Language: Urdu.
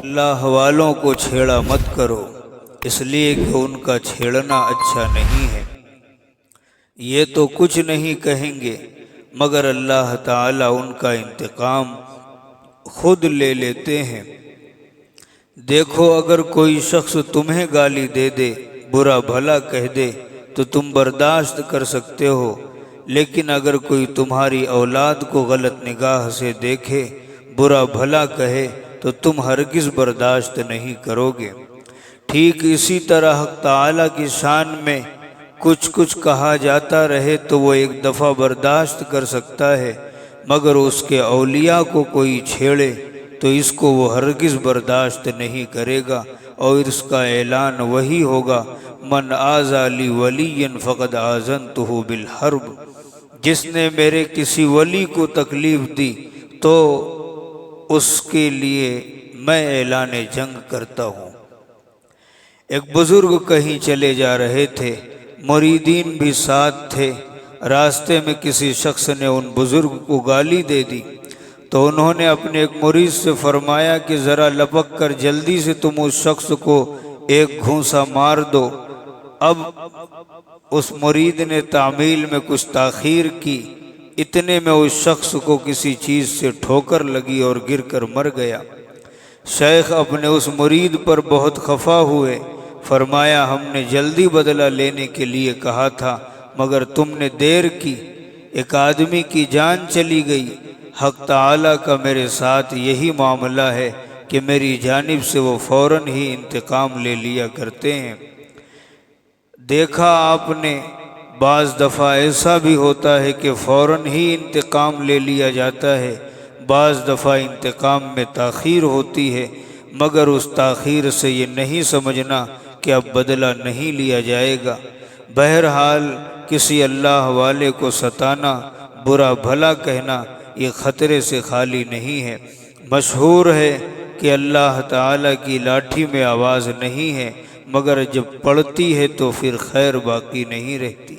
اللہ والوں کو چھیڑا مت کرو، اس لیے کہ ان کا چھیڑنا اچھا نہیں ہے۔ یہ تو کچھ نہیں کہیں گے مگر اللہ تعالیٰ ان کا انتقام خود لے لیتے ہیں۔ دیکھو اگر کوئی شخص تمہیں گالی دے دے، برا بھلا کہہ دے تو تم برداشت کر سکتے ہو، لیکن اگر کوئی تمہاری اولاد کو غلط نگاہ سے دیکھے، برا بھلا کہے تو تم ہرگز برداشت نہیں کرو گے۔ ٹھیک اسی طرح حق تعالیٰ کی شان میں کچھ کہا جاتا رہے تو وہ ایک دفعہ برداشت کر سکتا ہے، مگر اس کے اولیاء کو کوئی چھیڑے تو اس کو وہ ہرگز برداشت نہیں کرے گا، اور اس کا اعلان وہی ہوگا، من آذی لی ولی فقد آذنتہ بالحرب، جس نے میرے کسی ولی کو تکلیف دی تو اس کے لیے میں اعلان جنگ کرتا ہوں۔ ایک بزرگ کہیں چلے جا رہے تھے، مریدین بھی ساتھ تھے۔ راستے میں کسی شخص نے ان بزرگ کو گالی دے دی تو انہوں نے اپنے ایک مرید سے فرمایا کہ ذرا لپک کر جلدی سے تم اس شخص کو ایک گھونسا مار دو۔ اب اس مرید نے تعمیل میں کچھ تاخیر کی، اتنے میں اس شخص کو کسی چیز سے ٹھوکر لگی اور گر کر مر گیا۔ شیخ اپنے اس مرید پر بہت خفا ہوئے، فرمایا ہم نے جلدی بدلہ لینے کے لیے کہا تھا مگر تم نے دیر کی، ایک آدمی کی جان چلی گئی۔ حق تعالیٰ کا میرے ساتھ یہی معاملہ ہے کہ میری جانب سے وہ فوراً ہی انتقام لے لیا کرتے ہیں۔ دیکھا آپ نے بعض دفعہ ایسا بھی ہوتا ہے کہ فوراً ہی انتقام لے لیا جاتا ہے، بعض دفعہ انتقام میں تاخیر ہوتی ہے، مگر اس تاخیر سے یہ نہیں سمجھنا کہ اب بدلہ نہیں لیا جائے گا۔ بہرحال کسی اللہ والے کو ستانا، برا بھلا کہنا یہ خطرے سے خالی نہیں ہے۔ مشہور ہے کہ اللہ تعالیٰ کی لاٹھی میں آواز نہیں ہے، مگر جب پڑتی ہے تو پھر خیر باقی نہیں رہتی۔